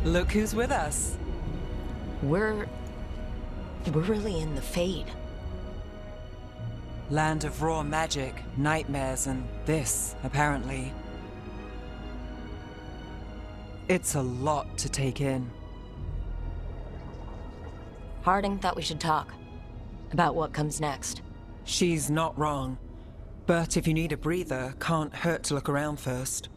Look who's with us. We're really in the Fade. Land of raw magic, nightmares, and this, apparently. It's a lot to take in. Harding thought we should talk about what comes next. She's not wrong. But if you need a breather, can't hurt to look around first.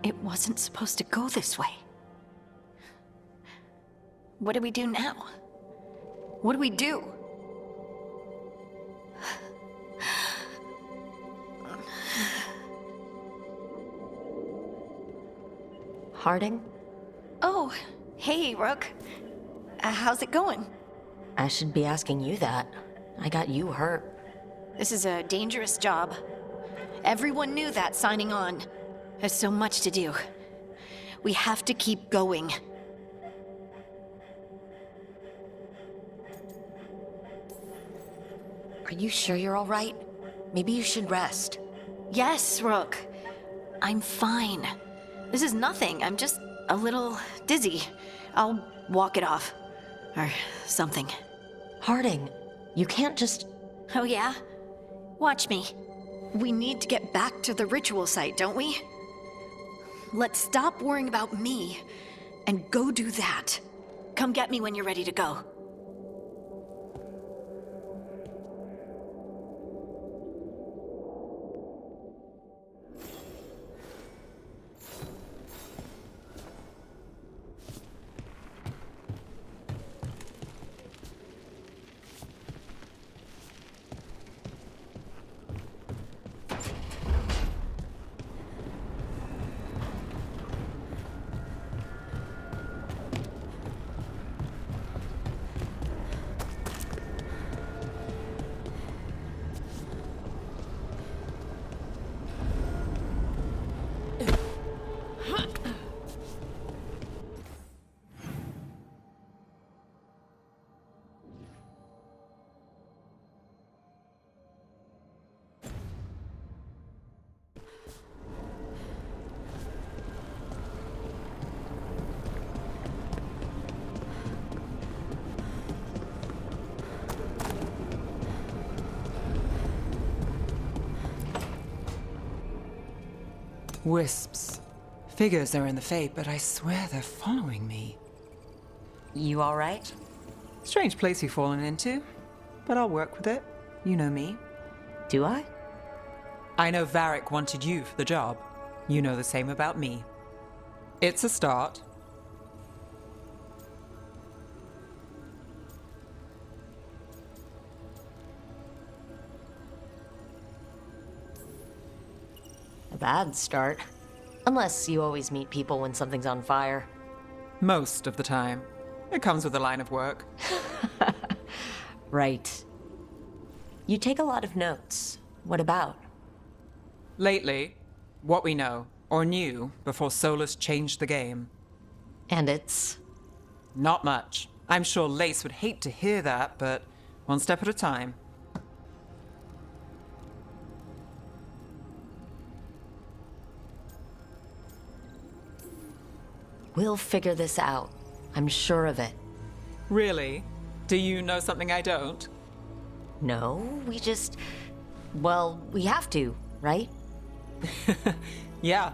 It wasn't supposed to go this way. What do we do now? What do we do? Harding? Oh, hey, Rook. How's it going? I should be asking you that. I got you hurt. This is a dangerous job. Everyone knew that signing on. There's so much to do. We have to keep going. Are you sure you're all right? Maybe you should rest. Yes, Rook. I'm fine. This is nothing. I'm just a little dizzy. I'll walk it off. Or something. Harding, you can't just... Oh yeah? Watch me. We need to get back to the ritual site, don't we? Let's stop worrying about me and go do that. Come get me when you're ready to go. Wisps. Figures they're in the Fade, but I swear they're following me. You alright? Strange place you've fallen into, but I'll work with it. You know me. Do I? I know Varric wanted you for the job. You know the same about me. It's a start. A bad start. Unless you always meet people when something's on fire. Most of the time. It comes with the line of work. Right. You take a lot of notes. What about? Lately, what we know, or knew, before Solus changed the game. And it's... Not much. I'm sure Lace would hate to hear that, but one step at a time. We'll figure this out. I'm sure of it. Really? Do you know something I don't? No, we just... Well, we have to, right? Yeah,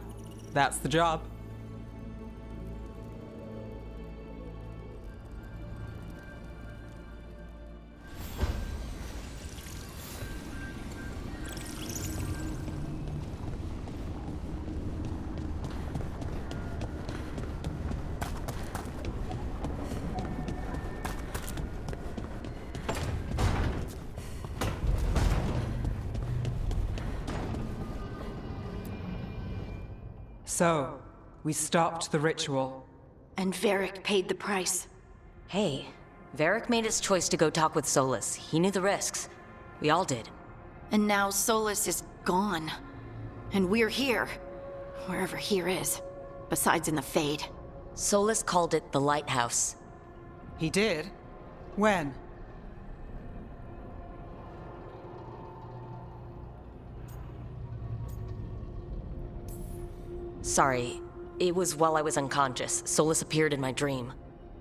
that's the job. So, we stopped the ritual. And Varric paid the price. Hey, Varric made his choice to go talk with Solus. He knew the risks. We all did. And now Solus is gone. And we're here. Wherever here is. Besides in the Fade. Solus called it the Lighthouse. He did? When? Sorry, it was while I was unconscious. Solus appeared in my dream.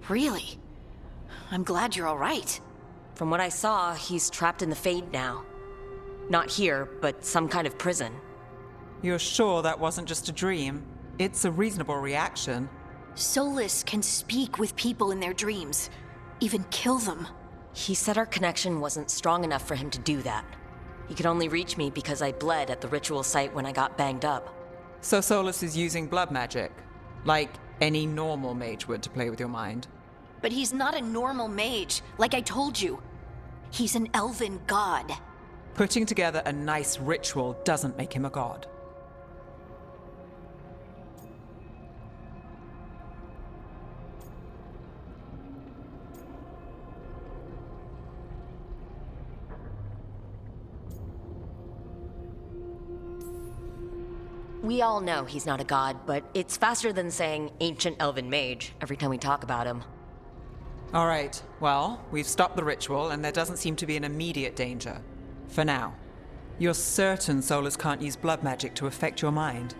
Really? I'm glad you're all right. From what I saw, he's trapped in the Fade now. Not here, but some kind of prison. You're sure that wasn't just a dream? It's a reasonable reaction. Solus can speak with people in their dreams. Even kill them. He said our connection wasn't strong enough for him to do that. He could only reach me because I bled at the ritual site when I got banged up. So Solus is using blood magic, like any normal mage would to play with your mind. But he's not a normal mage, like I told you. He's an elven god. Putting together a nice ritual doesn't make him a god. We all know he's not a god, but it's faster than saying ancient elven mage every time we talk about him. All right, well, we've stopped the ritual and there doesn't seem to be an immediate danger. For now. You're certain Solus can't use blood magic to affect your mind?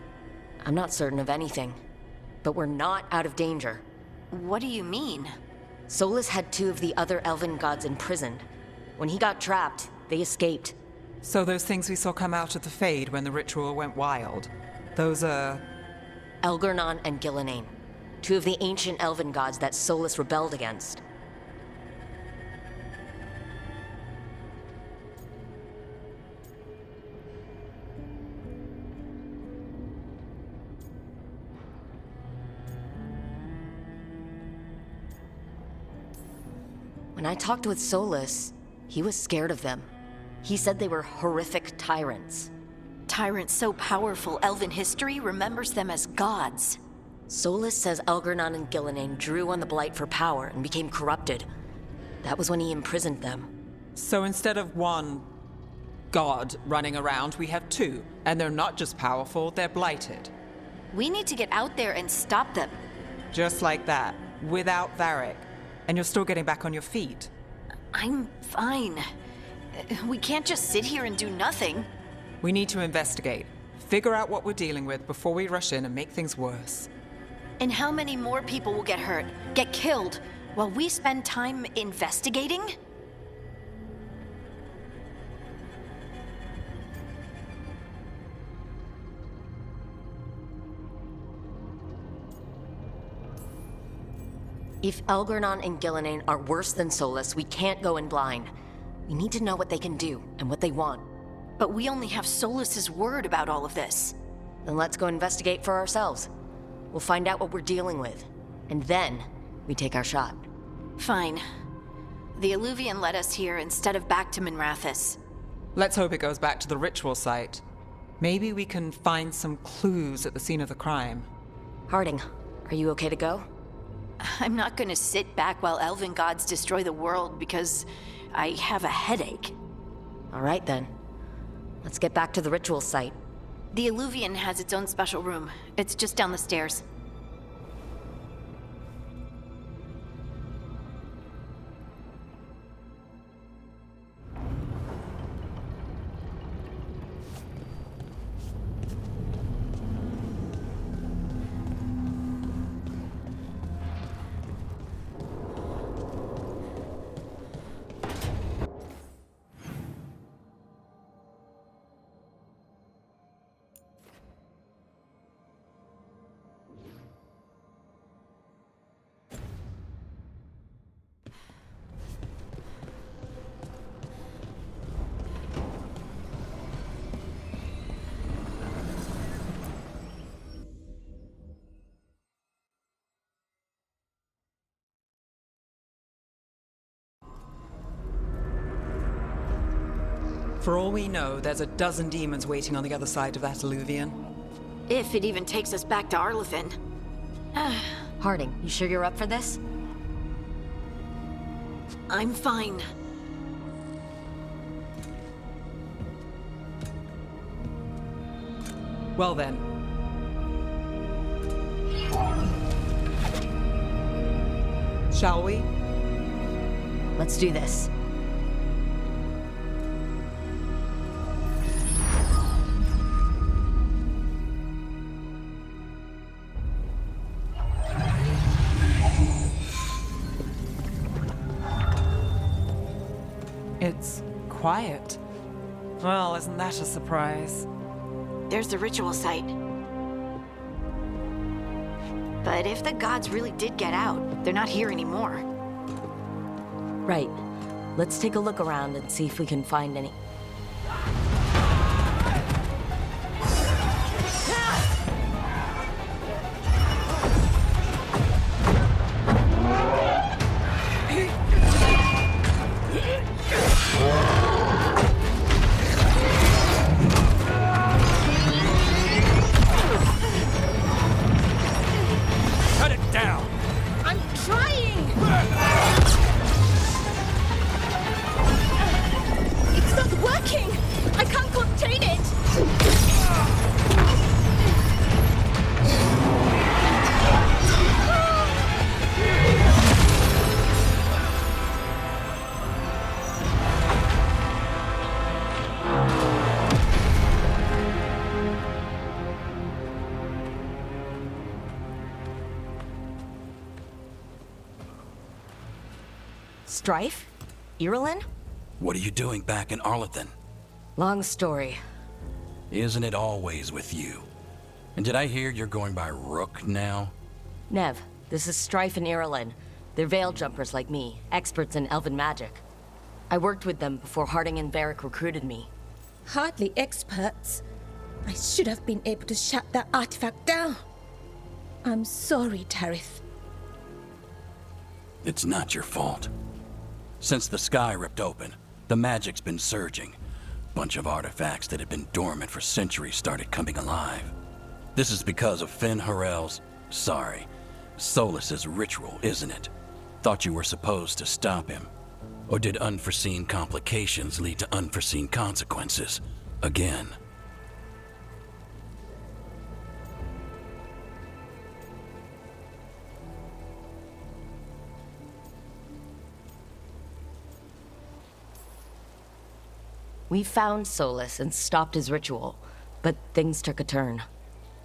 I'm not certain of anything, but we're not out of danger. What do you mean? Solus had two of the other elven gods imprisoned. When he got trapped, they escaped. So those things we saw come out of the Fade when the ritual went wild, those are... Elgurnon and Gillenane, two of the ancient elven gods that Solus rebelled against. When I talked with Solus, he was scared of them. He said they were horrific tyrants. Tyrants so powerful, elven history remembers them as gods. Solus says Elgurnon and Gillenane drew on the Blight for power and became corrupted. That was when he imprisoned them. So instead of one god running around, we have two. And they're not just powerful, they're blighted. We need to get out there and stop them. Just like that, without Varric. And you're still getting back on your feet. I'm fine. We can't just sit here and do nothing. We need to investigate. Figure out what we're dealing with before we rush in and make things worse. And how many more people will get hurt, get killed, while we spend time investigating? If Elgernon and Gillenane are worse than Solus, we can't go in blind. We need to know what they can do and what they want. But we only have Solus's word about all of this. Then let's go investigate for ourselves. We'll find out what we're dealing with. And then, we take our shot. Fine. The Illuvian led us here instead of back to Minrathous. Let's hope it goes back to the ritual site. Maybe we can find some clues at the scene of the crime. Harding, are you okay to go? I'm not gonna sit back while elven gods destroy the world because I have a headache. All right then. Let's get back to the ritual site. The Illuvian has its own special room. It's just down the stairs. For all we know, there's a dozen demons waiting on the other side of that Illuvian. If it even takes us back to Arlethan. Harding, you sure you're up for this? I'm fine. Well then. Shall we? Let's do this. It's quiet. Well, isn't that a surprise? There's the ritual site. But if the gods really did get out, they're not here anymore. Right. Let's take a look around and see if we can find any... Strife? Irulan? What are you doing back in Arlethan? Long story. Isn't it always with you? And did I hear you're going by Rook now? Neve, this is Strife and Irulan. They're veil jumpers like me, experts in elven magic. I worked with them before Harding and Varric recruited me. Hardly experts. I should have been able to shut that artifact down. I'm sorry, Tarith. It's not your fault. Since the sky ripped open, the magic's been surging. Bunch of artifacts that had been dormant for centuries started coming alive. This is because of Finn Harel's... Solus's ritual, isn't it? Thought you were supposed to stop him. Or did unforeseen complications lead to unforeseen consequences? Again. We found Solus and stopped his ritual, but things took a turn.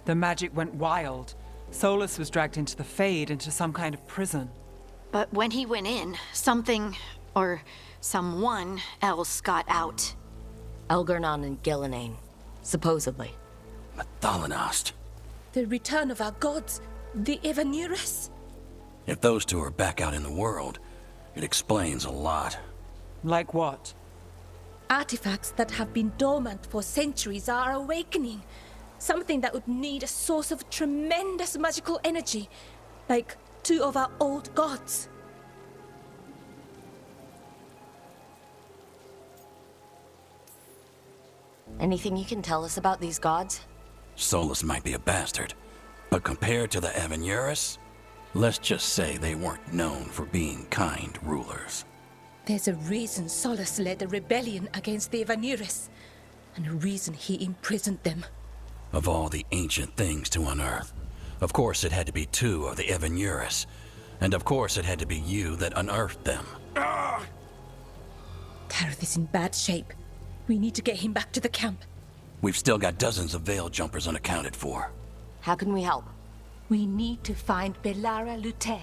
The magic went wild. Solus was dragged into the Fade, into some kind of prison. But when he went in, something, or someone else got out. Elgernon and Gillenane, supposedly. Mathalanost. The return of our gods, the Evanuris. If those two are back out in the world, it explains a lot. Like what? Artifacts that have been dormant for centuries are awakening. Something that would need a source of tremendous magical energy, like two of our old gods. Anything you can tell us about these gods? Solus might be a bastard, but compared to the Evanuris, let's just say they weren't known for being kind rulers. There's a reason Solus led a rebellion against the Evanuris, and a reason he imprisoned them. Of all the ancient things to unearth, of course it had to be two of the Evanuris, and of course it had to be you that unearthed them. Tareth is in bad shape. We need to get him back to the camp. We've still got dozens of Veil jumpers unaccounted for. How can we help? We need to find Bellara Luther.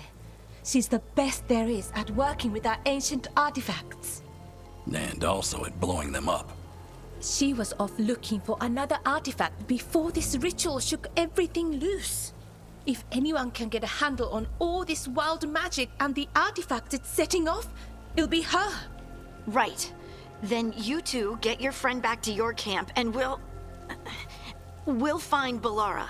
She's the best there is at working with our ancient artifacts. And also at blowing them up. She was off looking for another artifact before this ritual shook everything loose. If anyone can get a handle on all this wild magic and the artifacts it's setting off, it'll be her. Right. Then you two get your friend back to your camp and we'll find Bellara.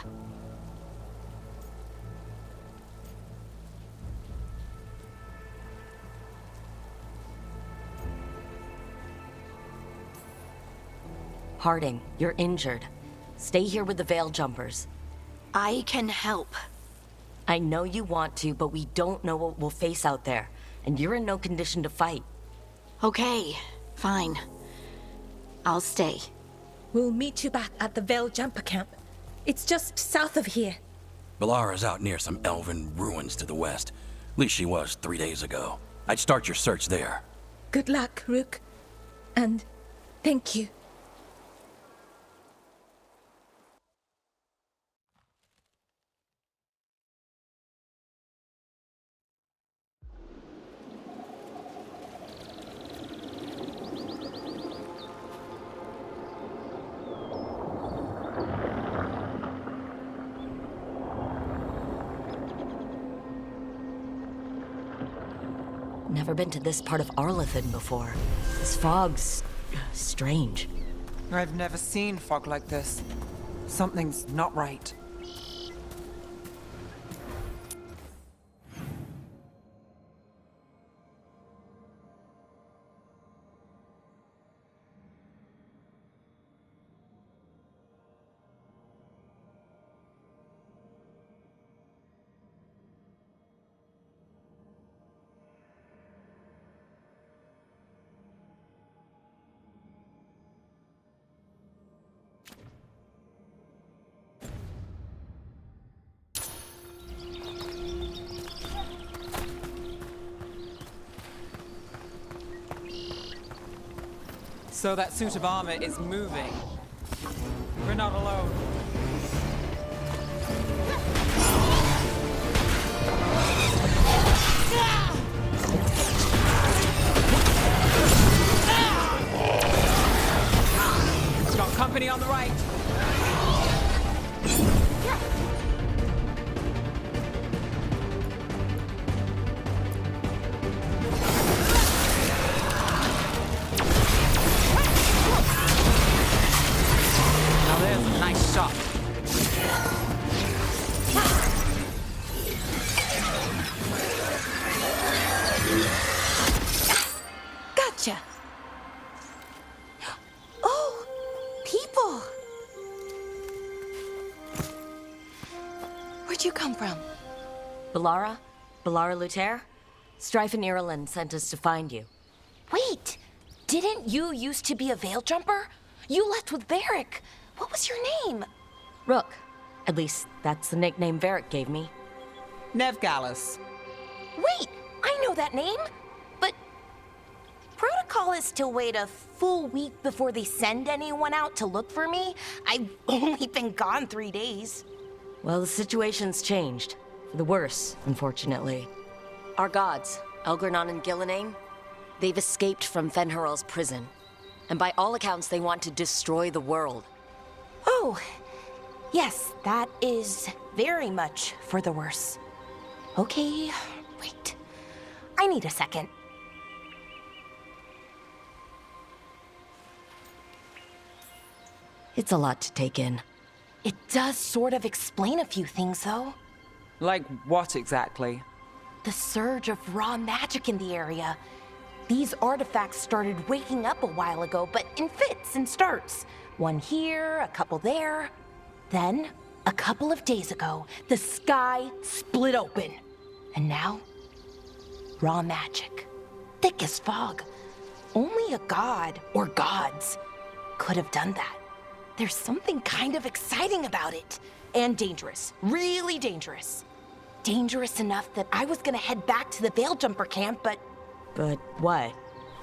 Harding, you're injured. Stay here with the Veil jumpers. I can help. I know you want to, but we don't know what we'll face out there, and you're in no condition to fight. Okay, fine. I'll stay. We'll meet you back at the Veil jumper camp. It's just south of here. Bellara's out near some elven ruins to the west. At least she was 3 days ago. I'd start your search there. Good luck, Rook. And thank you. Never been to this part of Arlethan before. This fog's strange. I've never seen fog like this. Something's not right. So that suit of armor is moving. We're not alone. Got company on the right. Now there's a nice shot. Gotcha. Oh, people. Where'd you come from? Bellara? Bellara Luther? Strife and Ireland sent us to find you. Wait! Didn't you used to be a Veil jumper? You left with Varric. What was your name? Rook. At least, that's the nickname Varric gave me. Neve Gallus. Wait! I know that name! But... protocol is to wait a full week before they send anyone out to look for me. I've only been gone 3 days. Well, the situation's changed. For the worse, unfortunately. Our gods, Elgornon and Gillenane, they've escaped from Fenharel's prison. And by all accounts, they want to destroy the world. Oh, yes, that is very much for the worse. Okay, Wait. I need a second. It's a lot to take in. It does sort of explain a few things, though. Like what exactly? The surge of raw magic in the area. These artifacts started waking up a while ago, but in fits and starts. One here, a couple there. Then, a couple of days ago, the sky split open. And now, raw magic. Thick as fog. Only a god, or gods, could have done that. There's something kind of exciting about it. And dangerous. Really dangerous. Dangerous enough that I was gonna head back to the Veil Jumper camp, but... But what?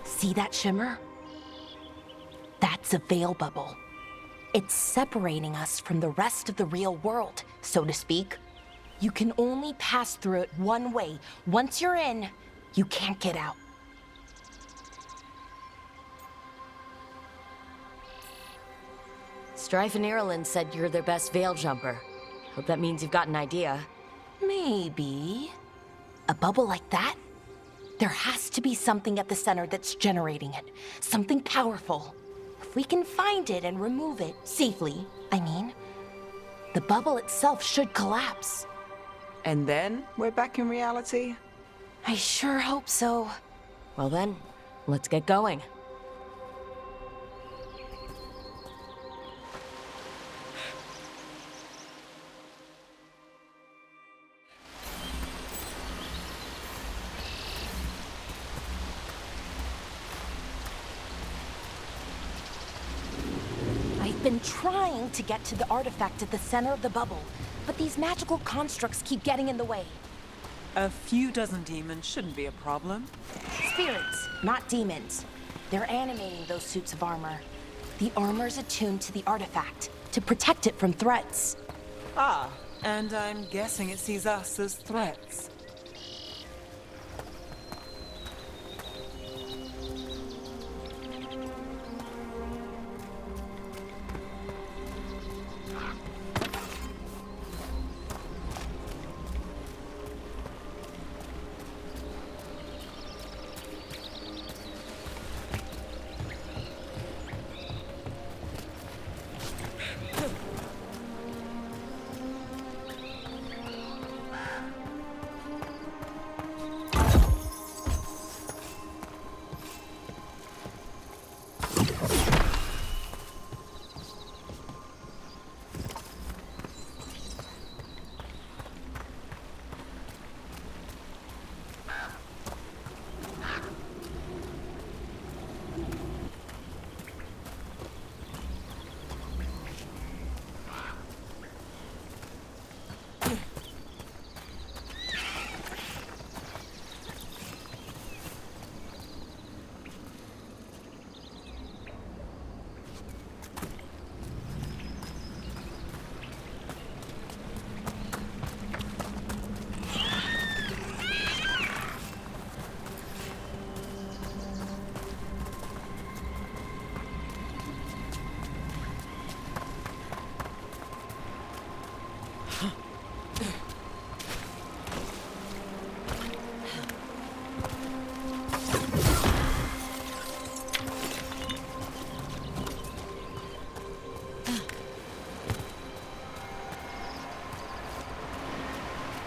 See that shimmer? That's a veil bubble. It's separating us from the rest of the real world, so to speak. You can only pass through it one way. Once you're in, you can't get out. Strife and Ireland said you're their best veil jumper. Hope that means you've got an idea. Maybe. A bubble like that? There has to be something at the center that's generating it. Something powerful. If we can find it and remove it, safely, I mean, the bubble itself should collapse. And then we're back in reality? I sure hope so. Well then, let's get going. I've been trying to get to the artifact at the center of the bubble, but these magical constructs keep getting in the way. A few dozen demons shouldn't be a problem. Spirits, not demons. They're animating those suits of armor. The armor's attuned to the artifact, to protect it from threats. Ah, and I'm guessing it sees us as threats.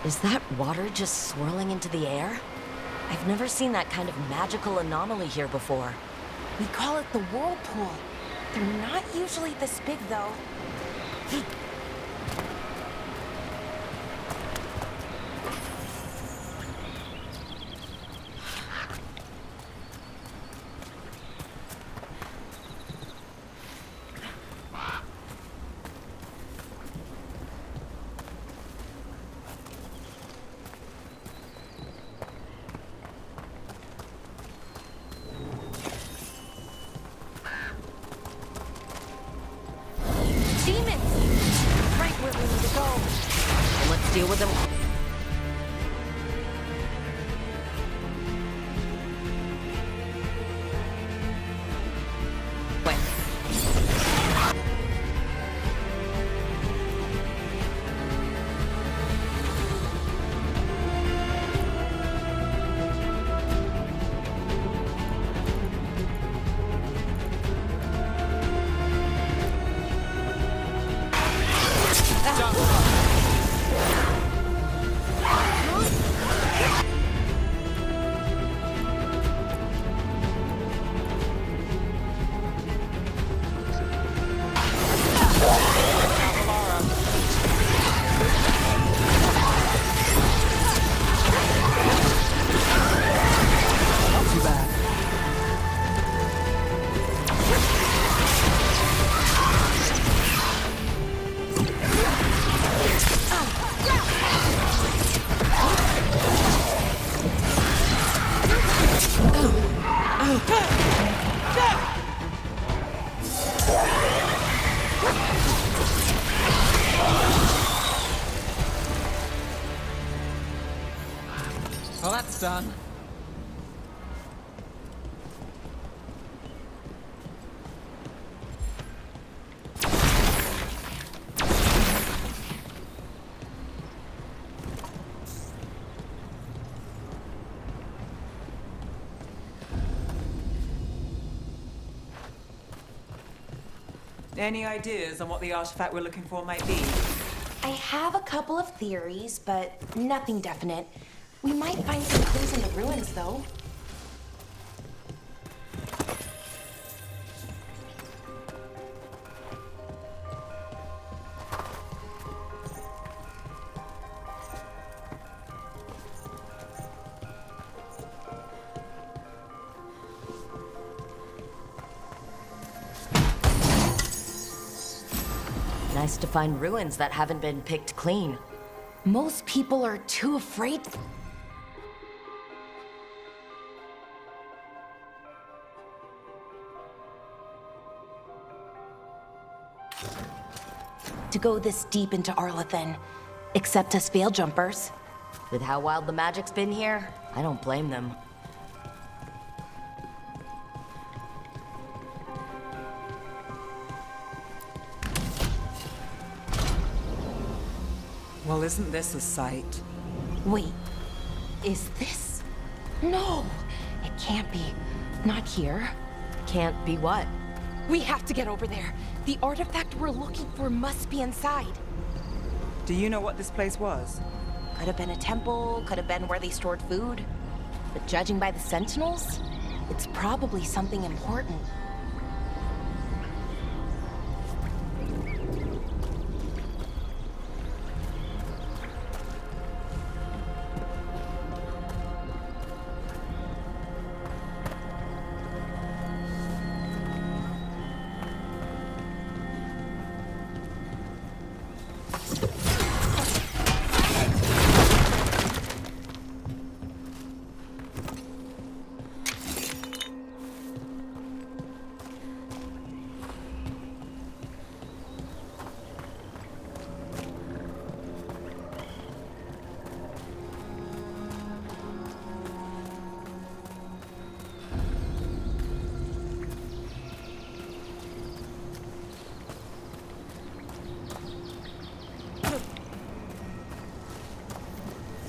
Is that water just swirling into the air? I've never seen that kind of magical anomaly here before. We call it the whirlpool. They're not usually this big, though. Deal with them. Wait. Well, that's done. Any ideas on what the artifact we're looking for might be? I have a couple of theories, but nothing definite. We might find some clues in the ruins, though. Nice to find ruins that haven't been picked clean. Most people are too afraid. To go this deep into Arlathan, except us veil jumpers. With how wild the magic's been here, I don't blame them. Well, isn't this a sight? Wait, is this? No, it can't be. Not here. Can't be what? We have to get over there. The artifact we're looking for must be inside. Do you know what this place was? Could have been a temple, could have been where they stored food. But judging by the sentinels, it's probably something important.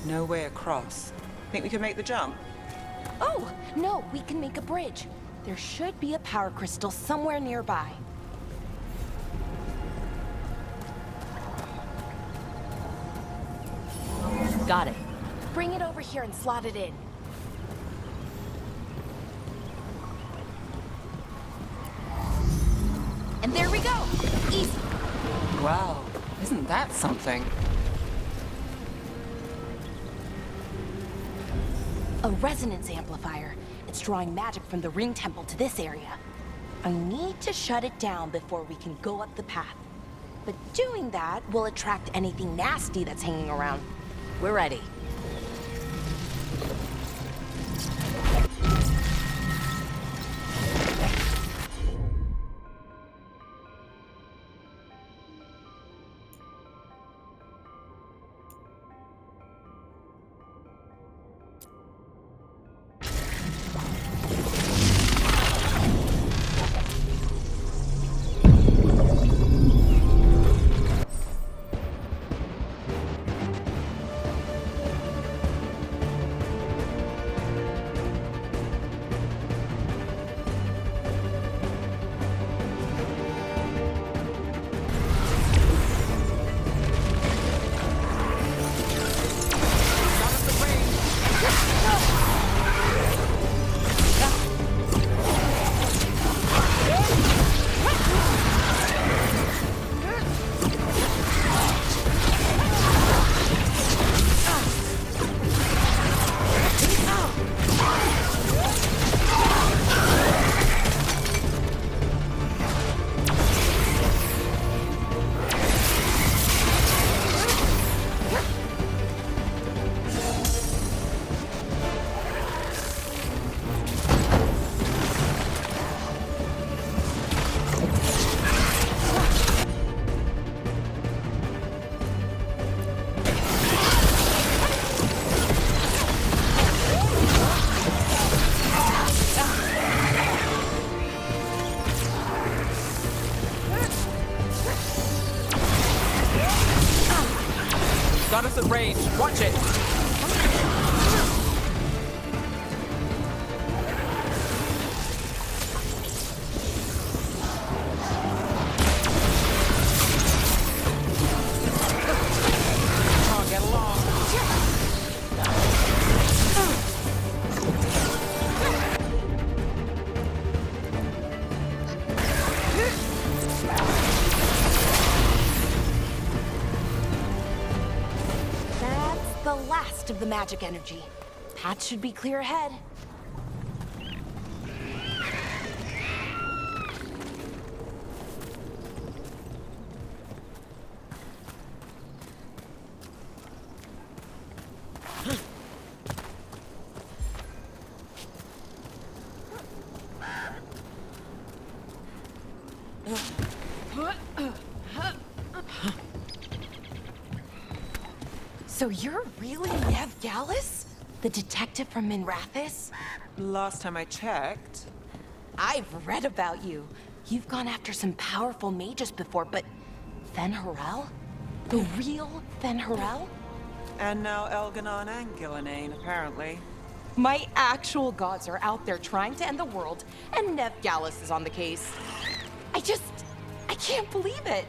No way across. Think we could make the jump? Oh, no, we can make a bridge. There should be a power crystal somewhere nearby. Got it. Bring it over here and slot it in. And there we go! Easy! Wow, isn't that something? A resonance amplifier. It's drawing magic from the ring temple to this area. I need to shut it down before we can go up the path. But doing that will attract anything nasty that's hanging around. We're ready. The last of the magic energy. Path should be clear ahead. So you're really Neve Gallus? The detective from Minrathis? Last time I checked. I've read about you. You've gone after some powerful mages before, but Fen'Harel? The real Fen'Harel? And now Elganon and Gillenane, apparently. My actual gods are out there trying to end the world, and Neve Gallus is on the case. I can't believe it.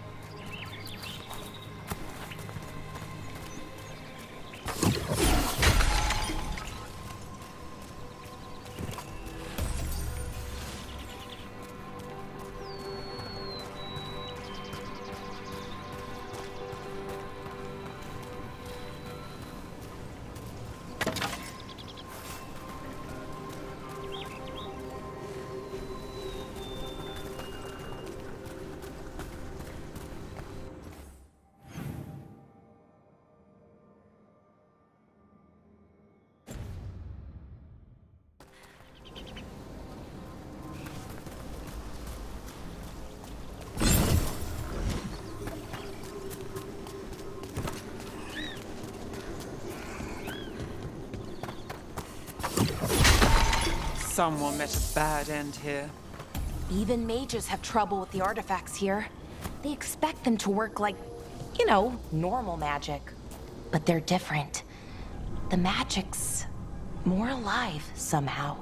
Someone met a bad end here. Even mages have trouble with the artifacts here. They expect them to work like, normal magic. But they're different. The magic's more alive somehow.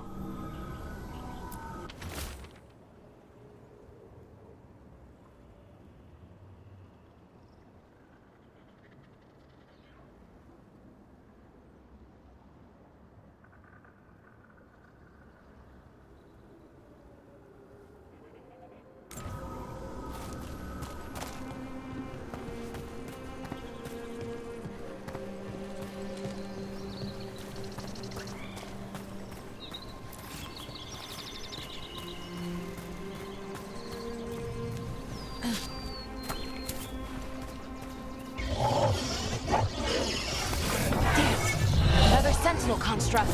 Another sentinel construct.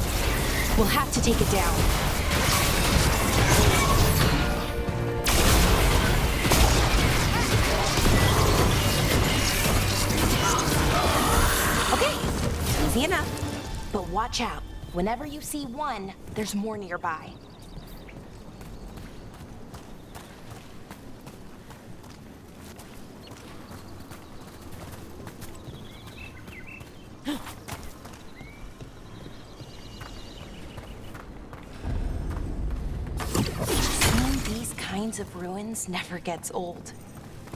We'll have to take it down. Okay, easy enough. But watch out. Whenever you see one, there's more nearby. Of ruins never gets old.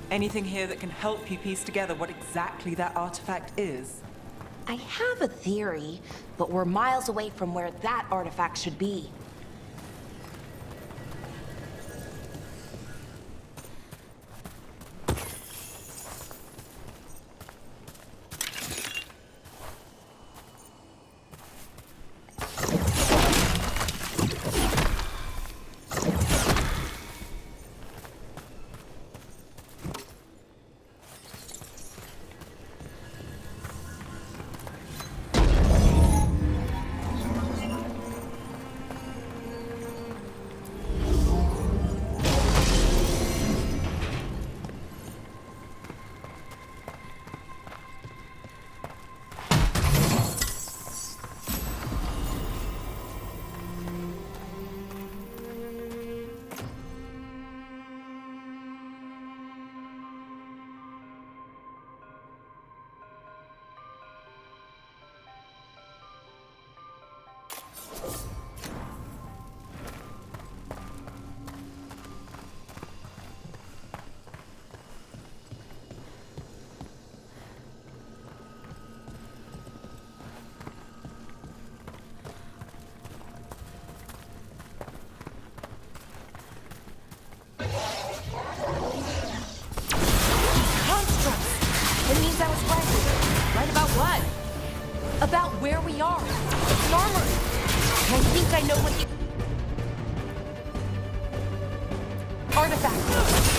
Anything here that can help you piece together what exactly that artifact is? I have a theory, but we're miles away from where that artifact should be. About where we are. It's an armory. I think I know what the... Artifact.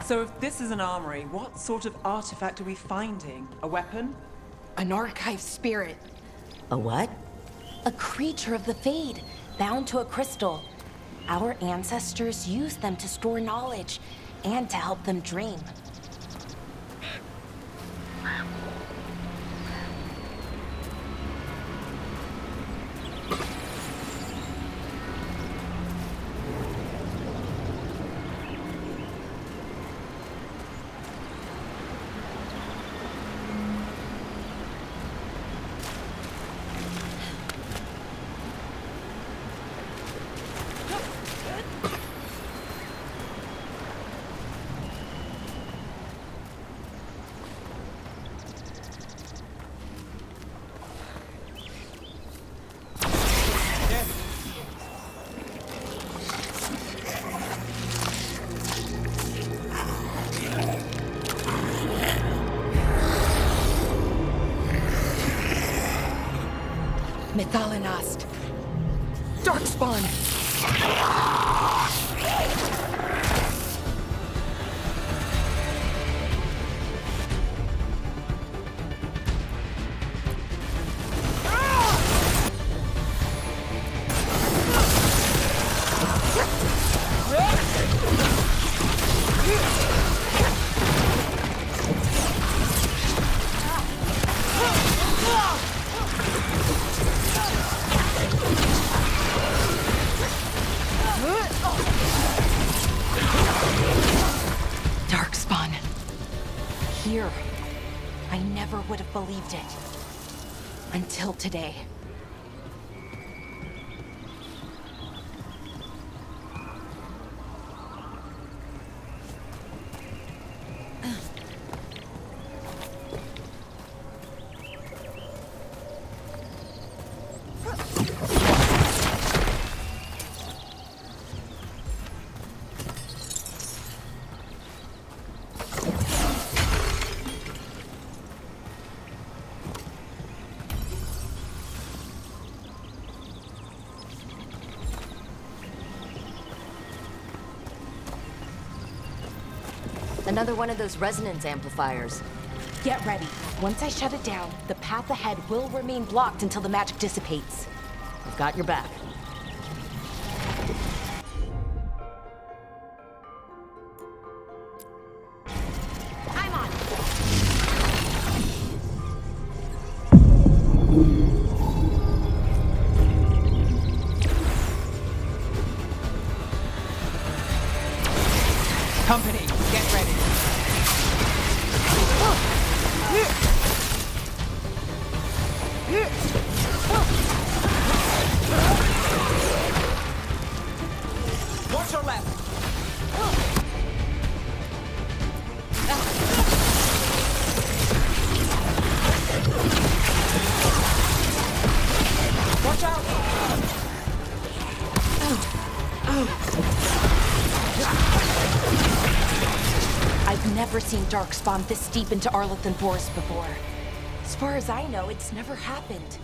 So if this is an armory, what sort of artifact are we finding? A weapon? An archive spirit. A what? A creature of the Fade, bound to a crystal. Our ancestors used them to store knowledge and to help them dream. Methalinast. Darkspawn. Darkspawn. Here. I never would have believed it. Until today. Another one of those resonance amplifiers. Get ready. Once I shut it down, the path ahead will remain blocked until the magic dissipates. I've got your back. I'm on. Company, get ready. Watch out! I've never seen Darkspawn this deep into Arlathan Forest before. As far as I know, it's never happened.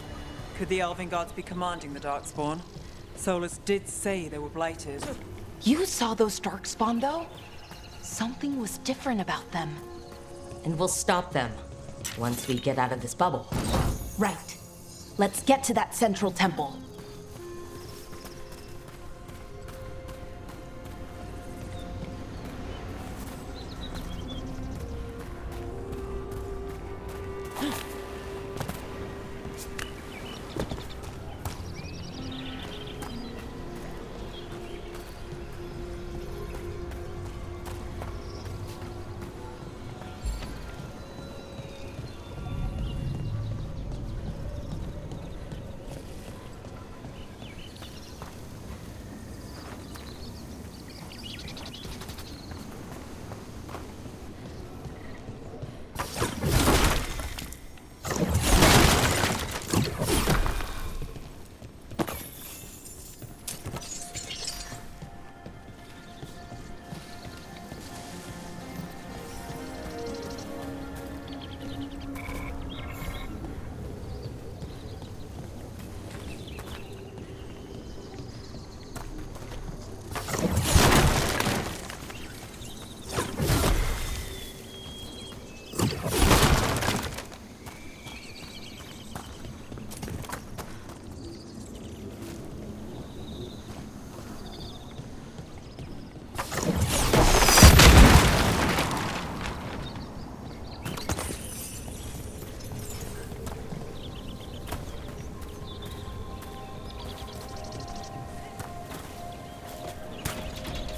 Could the Elven gods be commanding the Darkspawn? Solus did say they were blighted. You saw those Darkspawn, though? Something was different about them. And we'll stop them once we get out of this bubble. Right. Let's get to that central temple.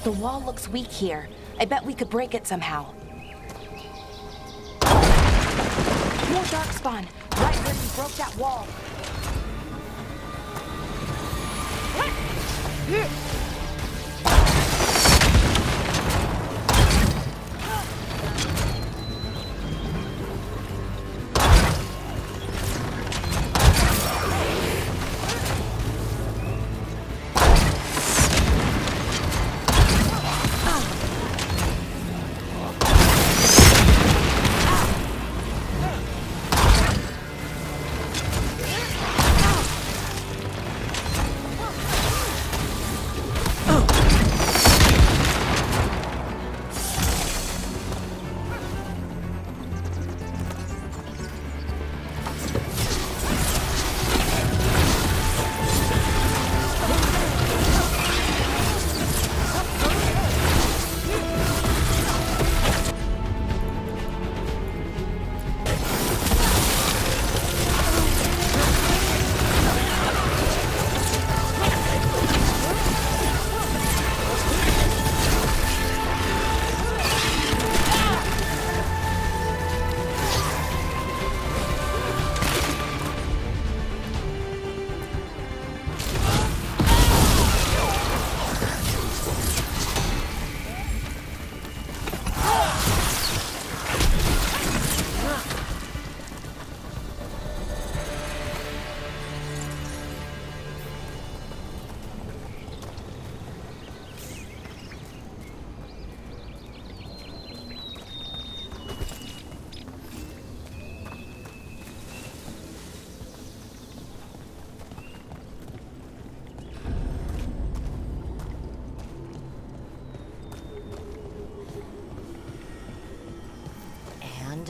The wall looks weak here. I bet we could break it somehow. More Darkspawn, right where you broke that wall.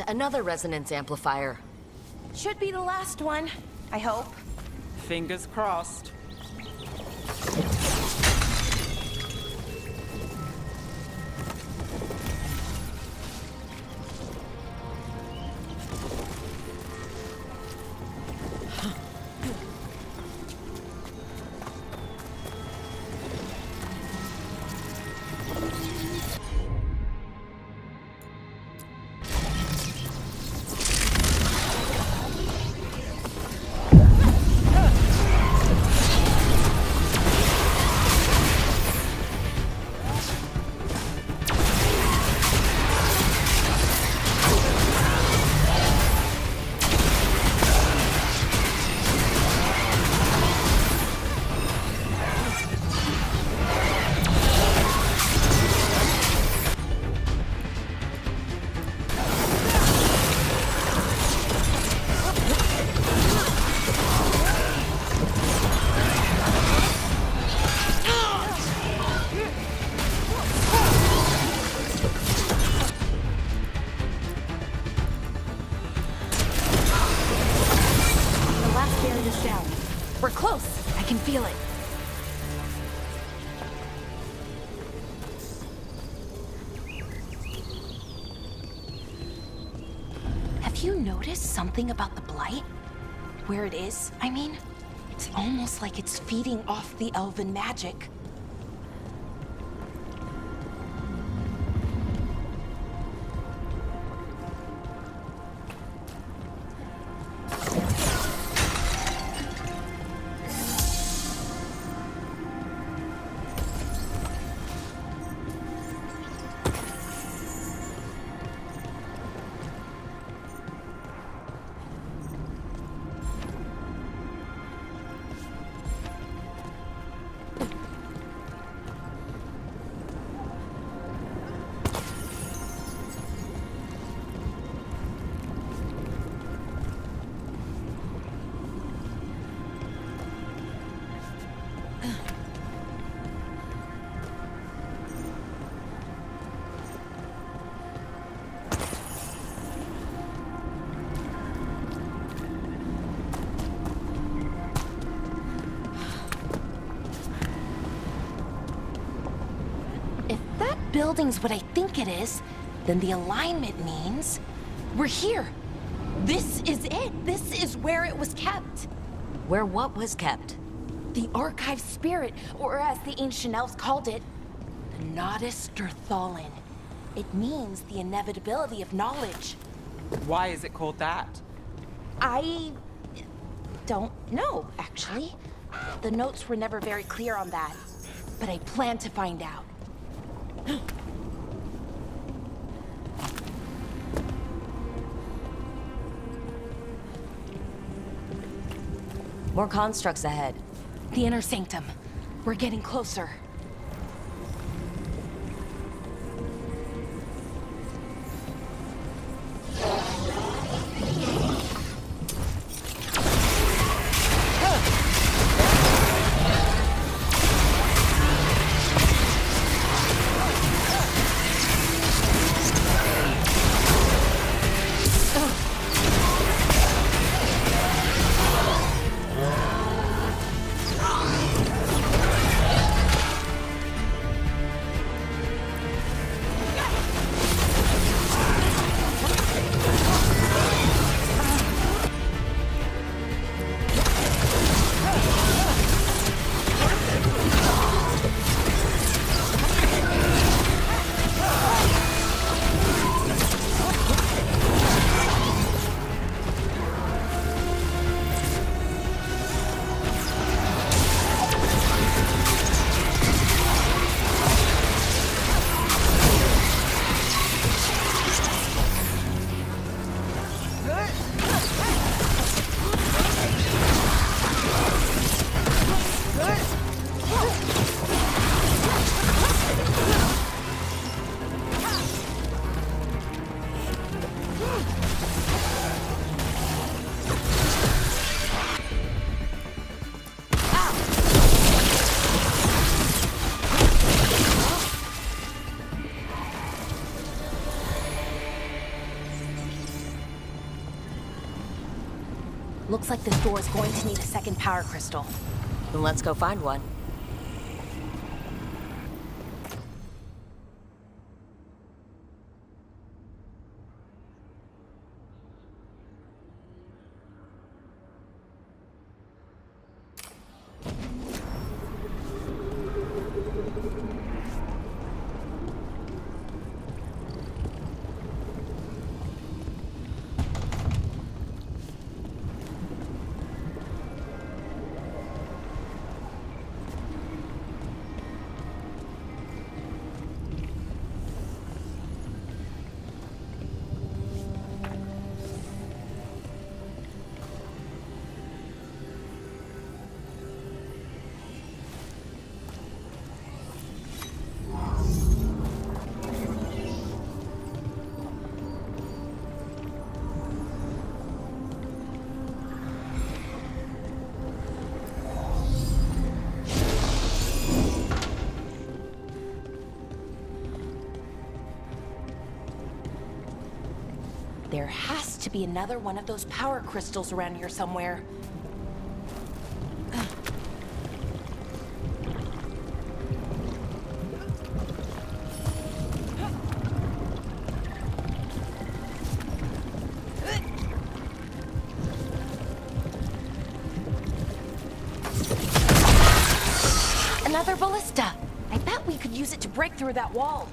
Another resonance amplifier. Should be the last one, I hope. Fingers crossed. Yes, I can feel it. Have you noticed something about the blight? Where it is, I mean? It's almost like it's feeding off the elven magic. Building's what I think it is, then the alignment means we're here. This is it. This is where it was kept. Where what was kept? The archive spirit, or as the ancient elves called it, the Nodus Durthalin. It means the inevitability of knowledge. Why is it called that? I don't know, actually. The notes were never very clear on that, but I plan to find out. More constructs ahead. The inner sanctum. We're getting closer. Looks like this door is going to need a second power crystal. Then let's go find one. There has to be another one of those power crystals around here somewhere. Another ballista. I bet we could use it to break through that wall.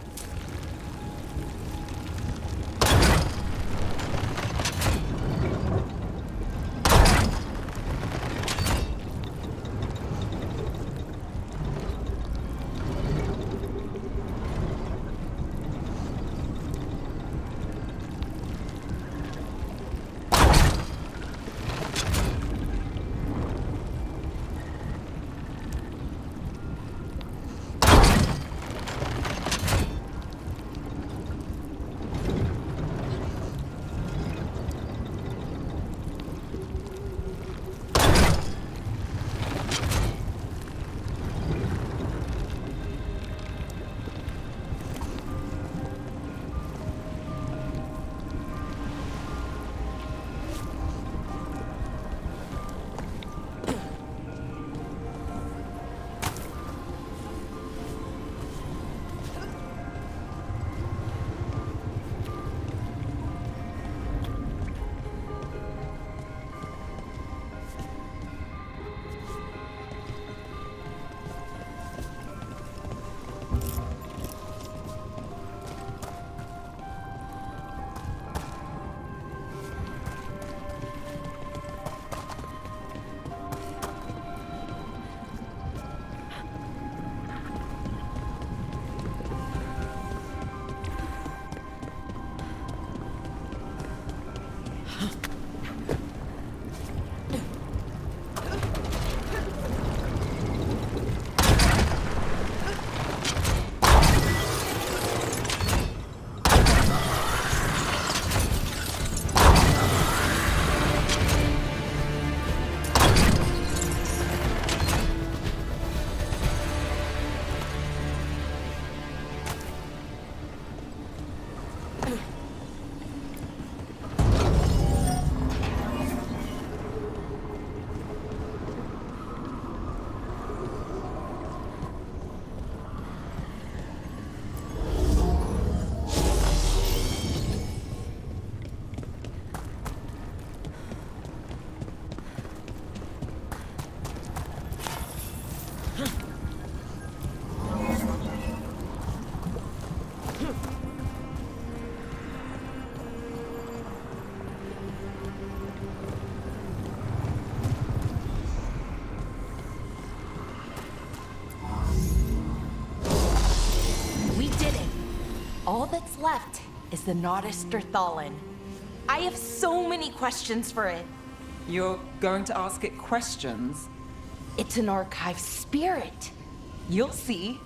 All that's left is the Nodus Thallen. I have so many questions for it. You're going to ask it questions? It's an archive spirit. You'll see.